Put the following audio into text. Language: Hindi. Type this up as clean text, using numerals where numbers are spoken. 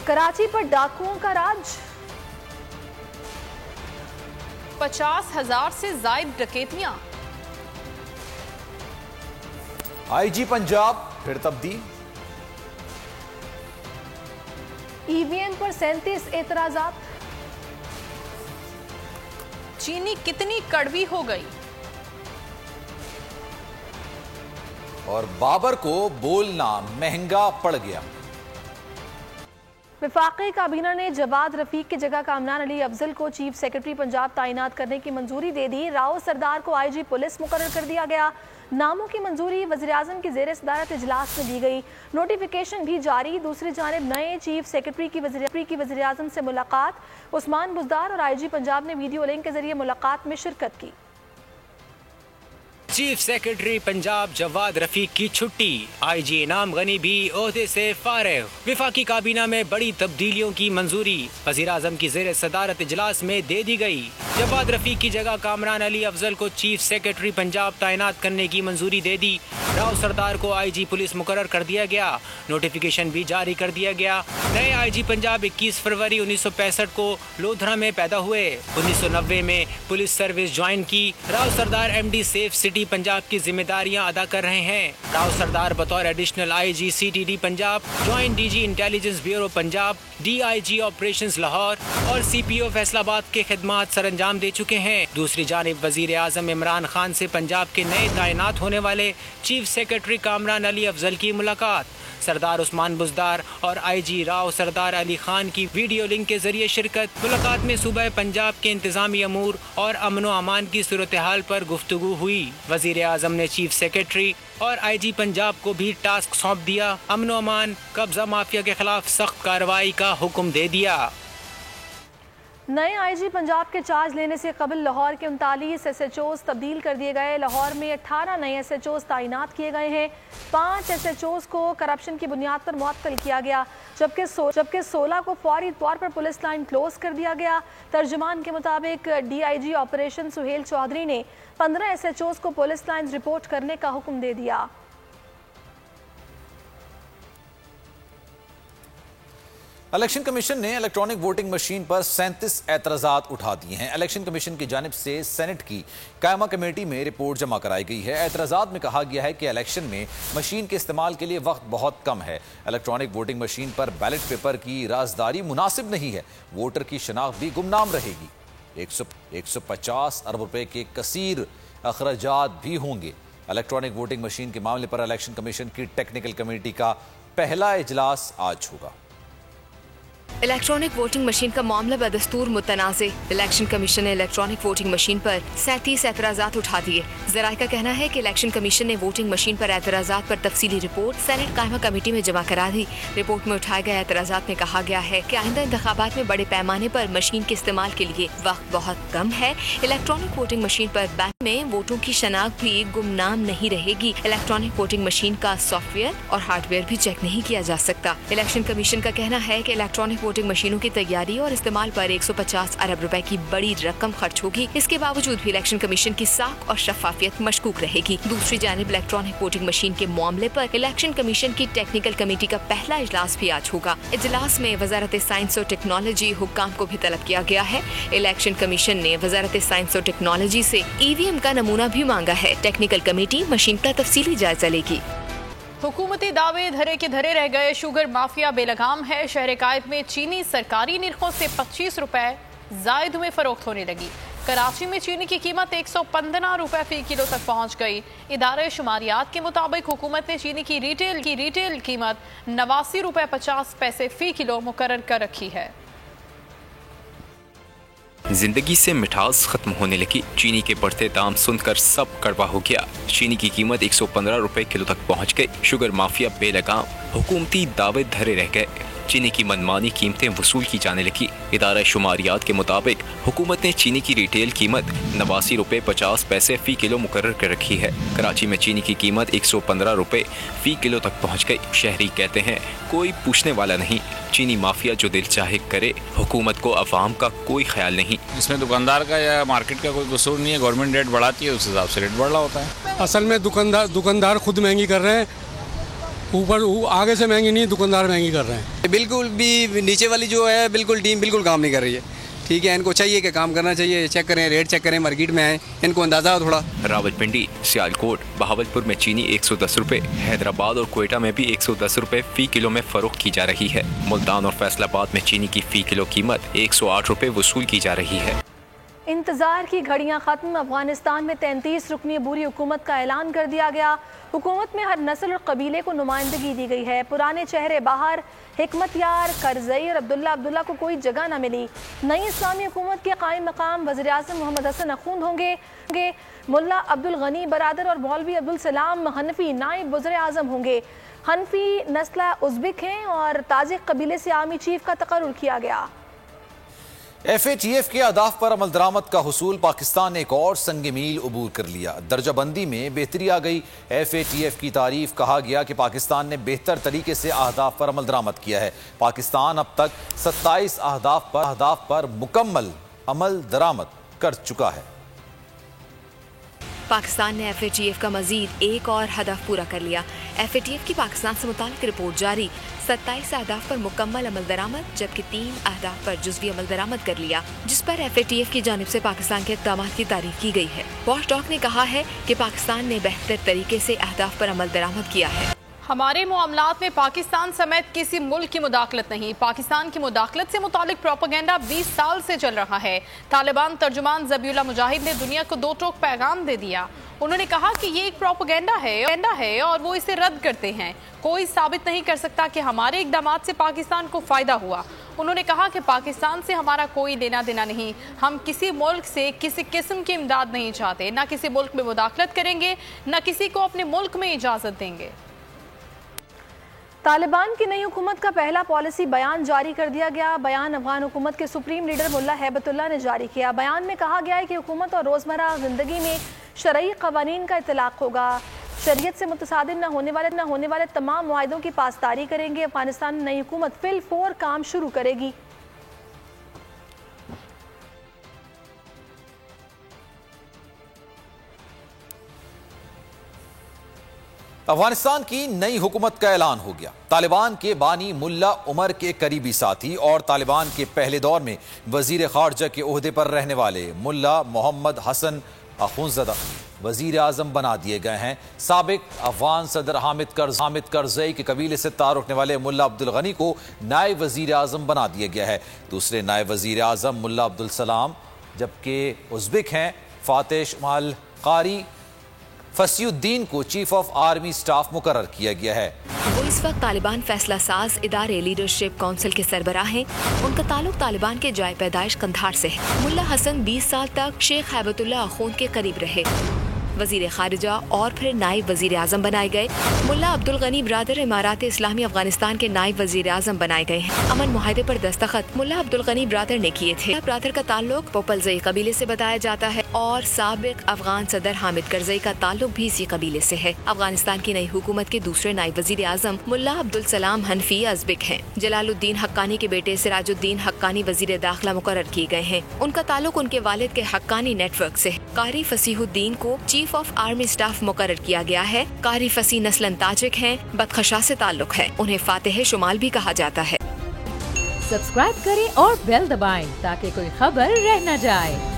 कराची पर डाकुओं का राज। 50,000 से जायद डकैतियां। आईजी पंजाब फिर तब्दील। ईवीएम पर 37 एतराजात। चीनी कितनी कड़वी हो गई। और बाबर को बोलना महंगा पड़ गया। वफाकी काबीना ने जवाद रफीक की जगह कामरान अली अफजल को चीफ सेक्रेटरी पंजाब तैनात करने की मंजूरी दे दी। राव सरदार को आईजी पुलिस मुकर्रर कर दिया गया। नामों की मंजूरी वज़ीर-ए-आज़म की ज़ेर सदारत इजलास में दी गई। नोटिफिकेशन भी जारी। दूसरी जानिब नए चीफ सेक्रेटरी की वज़ीर-ए-आज़म से मुलाकात। उस्मान बुज़दार और आईजी पंजाब ने वीडियो लिंक के जरिए मुलाकात में शिरकत की। चीफ सेक्रेटरी पंजाब जवाद रफीक की छुट्टी। आईजी इनाम गनी भी ओहदे से फारिग। विफाकी काबीना में बड़ी तब्दीलियों की मंजूरी वज़ीर-ए-आज़म की ज़ेर सदारत इजलास में दे दी गई। जवाद रफीक की जगह कामरान अली अफजल को चीफ सेक्रेटरी पंजाब तैनात करने की मंजूरी दे दी। राव सरदार को आईजी पुलिस मुकर्रर कर दिया गया। नोटिफिकेशन भी जारी कर दिया गया। नए आईजी पंजाब 21 फरवरी 1965 को लोधरा में पैदा हुए। 1990 में पुलिस सर्विस ज्वाइन की। राव सरदार एमडी सेफ सिटी पंजाब की जिम्मेदारियां अदा कर रहे हैं। राव सरदार बतौर additional IG CTD Punjab, joint DG intelligence bureau Punjab, DIG operations Lahore और सीपीओ फैसलाबाद के खिदमात सरअंजाम दे चुके हैं। दूसरी जानिब वजीर आजम इमरान खान से पंजाब के नए तैनात होने वाले चीफ सेक्रेटरी कामरान अली अफजल की मुलाकात। सरदार उस्मान बुज़दार और आईजी राव सरदार अली खान की वीडियो लिंक के जरिए शिरकत। मुलाकात में सूबा पंजाब के इंतजामी अमूर और अमन व अमान की सूरत हाल पर गुफ्तगू हुई। वजीर आजम ने चीफ सेक्रेटरी और आईजी पंजाब को भी टास्क सौंप दिया। अमन व अमान, कब्जा माफिया के खिलाफ सख्त कार्रवाई का हुक्म दे दिया। नए आईजी पंजाब के चार्ज लेने से कबल लाहौर के 39 SHOs तब्दील कर दिए गए। लाहौर में 18 नए SHOs तैनात किए गए हैं। 5 SHOs को करप्शन की बुनियाद पर मुअत्तल किया गया, जबकि 16 को फौरी तौर पर पुलिस लाइन क्लोज कर दिया गया। तर्जुमान के मुताबिक डीआईजी ऑपरेशन सुहेल चौधरी ने 15 SHOs को पुलिस लाइन रिपोर्ट करने का हुक्म दे दिया। इलेक्शन कमीशन ने इलेक्ट्रॉनिक वोटिंग मशीन पर 37 एतराजात उठा दिए हैं। इलेक्शन कमीशन की जानिब से सेनेट की कायमा कमेटी में रिपोर्ट जमा कराई गई है। एतराजात में कहा गया है कि इलेक्शन में मशीन के इस्तेमाल के लिए वक्त बहुत कम है। इलेक्ट्रॉनिक वोटिंग मशीन पर बैलेट पेपर की राजदारी मुनासिब नहीं है। वोटर की शनाख्त भी गुमनाम रहेगी। 150 अरब रुपए के कसीर अखराजात भी होंगे। इलेक्ट्रॉनिक वोटिंग मशीन के मामले पर इलेक्शन कमीशन की टेक्निकल कमेटी का पहला इजलास आज होगा। इलेक्ट्रॉनिक वोटिंग मशीन का मामला बदस्तूर मुतनाज़े। इलेक्शन कमीशन ने इलेक्ट्रॉनिक वोटिंग मशीन पर 37 एतराज़ात उठा दिए। ज़राए का कहना है कि इलेक्शन कमीशन ने वोटिंग मशीन पर एतराज़ात पर तफसीली रिपोर्ट सेनेट कायमा कमेटी में जमा करा दी। रिपोर्ट में उठाए गए एतराज़ात में कहा गया है कि आइंदा इंतखाबात में बड़े पैमाने पर मशीन के इस्तेमाल के लिए वक्त बहुत कम है। इलेक्ट्रॉनिक वोटिंग मशीन पर बैंक में वोटों की शनाख्त भी गुमनाम नहीं रहेगी। इलेक्ट्रॉनिक वोटिंग मशीन का सॉफ्टवेयर और हार्डवेयर भी चेक नहीं किया जा सकता। इलेक्शन कमीशन का कहना है कि इलेक्ट्रॉनिक वोटिंग मशीनों की तैयारी और इस्तेमाल पर 150 अरब रुपए की बड़ी रकम खर्च होगी। इसके बावजूद भी इलेक्शन कमीशन की साख और शफाफियत मशकूक रहेगी। दूसरी जानिब इलेक्ट्रॉनिक वोटिंग मशीन के मामले पर इलेक्शन कमीशन की टेक्निकल कमेटी का पहला इजलास भी आज होगा। इजलास में वजारत साइंस और टेक्नोलॉजी हुक्काम को भी तलब किया गया है। इलेक्शन कमीशन ने वजारत साइंस और टेक्नोलॉजी से ईवीएम का नमूना भी मांगा है। टेक्निकल कमेटी मशीन का तफसीली जायजा लेगी। हुकूमती दावे धरे के धरे रह गए। शुगर माफिया बेलगाम है। शहर कायद में चीनी सरकारी निर्खों से 25 रुपए जायद में फरोख्त होने लगी। कराची में चीनी की कीमत 115 रुपए फी किलो तक पहुंच गई। इदारे शुमारियात के मुताबिक हुकूमत ने चीनी की रिटेल कीमत 89 रुपए 50 पैसे फी किलो मुकर्रर कर रखी है। जिंदगी से मिठास खत्म होने लगी। चीनी के बढ़ते दाम सुनकर सब कड़वा हो गया। चीनी की कीमत 115 रुपए किलो तक पहुंच गई। शुगर माफिया बेलगाम। हुकूमती दावे धरे रह गए। चीनी की मनमानी कीमतें वसूल की जाने लगी। इदारा शुमारियात के मुताबिक हुकूमत ने चीनी की रिटेल कीमत 89 रुपए 50 पैसे फी किलो मुकर्रर कर रखी है। कराची में चीनी की कीमत 115 रुपए फी किलो तक पहुंच गई। शहरी कहते हैं कोई पूछने वाला नहीं। चीनी माफिया जो दिल चाहे करे, हुकूमत को अवाम का कोई ख्याल नहीं। इसमें दुकानदार का या मार्केट का कोई कसूर नहीं है। गवर्नमेंट रेट बढ़ाती है, उस हिसाब से रेट बढ़ रहा होता है। असल में दुकानदार खुद महंगी कर रहे हैं। ऊपर आगे से महंगी नहीं, दुकानदार महंगी कर रहे हैं। बिल्कुल भी नीचे वाली जो है बिल्कुल टीम बिल्कुल काम नहीं कर रही है। ठीक है, इनको चाहिए कि काम करना चाहिए, चेक करें, रेट चेक करें, मार्केट में आए, इनको अंदाजा हो थोड़ा। रावलपिंडी, सियालकोट, बहावलपुर में चीनी 110 रुपए, हैदराबाद और कोयटा में भी 110 रुपए फी किलो में फरोख्त की जा रही है। मुल्तान और फैसलाबाद में चीनी की फी किलो कीमत 108 रुपए वसूल की जा रही है। इंतजार की घड़ियां खत्म। अफगानिस्तान में 33 रुकनी अबूरी हुकूमत का ऐलान कर दिया गया। हुकूमत में हर नस्ल और कबीले को नुमाइंदगी दी गई है। पुराने चेहरे बाहर, हिकमत यार, करजई और अब्दुल्ला को कोई जगह न मिली। नई इस्लामी हुकूमत के कायम मकाम वज़ीर आज़म मोहम्मद हसन अखूंद होंगे। मुल्ला अब्दुल गनी बरादर और मौलवी अब्दुल सलाम हनफी नायब वज़ीर आज़म होंगे। हनफी नस्ल उज़्बेक हैं और ताजिक कबीले से आर्मी चीफ का तकर्रुर किया गया। FATF के अहदाफ पर अमल दरामद का हुसूल, पाकिस्तान ने एक और संग मील अबूर कर लिया। दर्जाबंदी में बेहतरी आ गई। FATF की तारीफ, कहा गया कि पाकिस्तान ने बेहतर तरीके से अहदाफ पर अमल दरामद किया है। पाकिस्तान अब तक 27 अहदाफ पर मुकम्मल अमल दरामद कर चुका है। पाकिस्तान ने FATF का मजीद एक और हदफ पूरा कर लिया। FATF की पाकिस्तान से मुताल्लिक रिपोर्ट जारी। 27 अहदाफ पर मुकम्मल अमल दरामद, जबकि 3 अहदाफ पर जुज़वी अमल दरामद कर लिया, जिस पर FATF की जानिब से पाकिस्तान के इक़दाम की तारीफ की गई है। वॉचडॉग ने कहा है कि पाकिस्तान ने बेहतर तरीके से अहदाफ पर अमल दरामद किया है। हमारे मामलात में पाकिस्तान समेत किसी मुल्क की मुदाखलत नहीं। पाकिस्तान की मुदाखलत से मुतालिक प्रोपेगेंडा 20 साल से चल रहा है। तालिबान तर्जुमान ज़बीउल्लाह मुजाहिद ने दुनिया को 2 टोक पैगाम दे दिया। उन्होंने कहा कि ये एक प्रोपेगेंडा है और वो इसे रद्द करते हैं। कोई साबित नहीं कर सकता कि हमारे इक़दाम से पाकिस्तान को फ़ायदा हुआ। उन्होंने कहा कि पाकिस्तान से हमारा कोई लेना देना नहीं। हम किसी मुल्क से किसी किस्म की इमदाद नहीं चाहते, न किसी मुल्क में मुदाखलत करेंगे, न किसी को अपने मुल्क में इजाज़त देंगे। तालिबान की नई हुकूमत का पहला पॉलिसी बयान जारी कर दिया गया। बयान अफगान हुकूमत के सुप्रीम लीडर मुल्ला हैबतुल्लाह ने जारी किया। बयान में कहा गया है कि हुकूमत और रोज़मर्रा ज़िंदगी में शरई क़वानीन का इतलाक़ होगा। शरीयत से मुतसादिम न होने वाले तमाम मुआहदों की पासदारी करेंगे। अफगानिस्तान में नई हुकूमत फिल-फोर काम शुरू करेगी। अफगानिस्तान की नई हुकूमत का ऐलान हो गया। तालिबान के बानी मुल्ला उमर के करीबी साथी और तालिबान के पहले दौर में वजीर खारजा के ओहदे पर रहने वाले मुल्ला मोहम्मद हसन अखुंज़दा वजीर आज़म बना दिए गए हैं। साबिक अफगान सदर हामिद करज़ई के कबीले से ताल्लुक़ रखने वाले मुल्ला अब्दुल गनी को नायब वजीर आज़म बना दिया गया है। दूसरे नायब वजीर आज़म मुल्ला अब्दुल सलाम, जबकि उज़्बेक हैं फातेह शमाल कारी फसीउद्दीन को चीफ ऑफ आर्मी स्टाफ मुकर्रर किया गया है। वो इस वक्त तालिबान फैसला साज इदारे लीडरशिप काउंसिल के सरबराह हैं। उनका ताल्लुक तालिबान के जाए पैदाइश कंधार से है। मुल्ला हसन 20 साल तक शेख हैबतुल्लाह अखूंद के करीब रहे, वजीर खारिजा और फिर नायब वजीर आज़म बनाए गए। मुल्ला अब्दुल गनी बरादर इमारात इस्लामी अफगानिस्तान के नायब वजीर आज़म बनाए गए हैं। अमन मुआहदे पर दस्तखत मुल्ला अब्दुल गनी बरादर ने किए थे। बरादर का ताल्लुक पोपलजई कबीले से बताया जाता है और साबिक अफगान सदर हामिद करजई का ताल्लुक भी इसी कबीले से है। अफगानिस्तान की नई हुकूमत के दूसरे नायब वजीर आज़म मुल्ला अब्दुल सलाम हनफी उज़्बेक हैं। जलालुद्दीन हक्कानी के बेटे सिराजुद्दीन हक्कानी वजीर दाखिला मुकर्रर किए गए हैं। उनका ताल्लुक उनके वालिद के हक्कानी नेटवर्क से है। कारी फसीहुद्दीन को चीफ ऑफ आर्मी स्टाफ मुकर्रर किया गया है। कारी फसी नस्लन ताजिक हैं, बदखशा से ताल्लुक है। उन्हें फातेह शुमाल भी कहा जाता है। सब्सक्राइब करें और बेल दबाएं ताकि कोई खबर रह न जाए।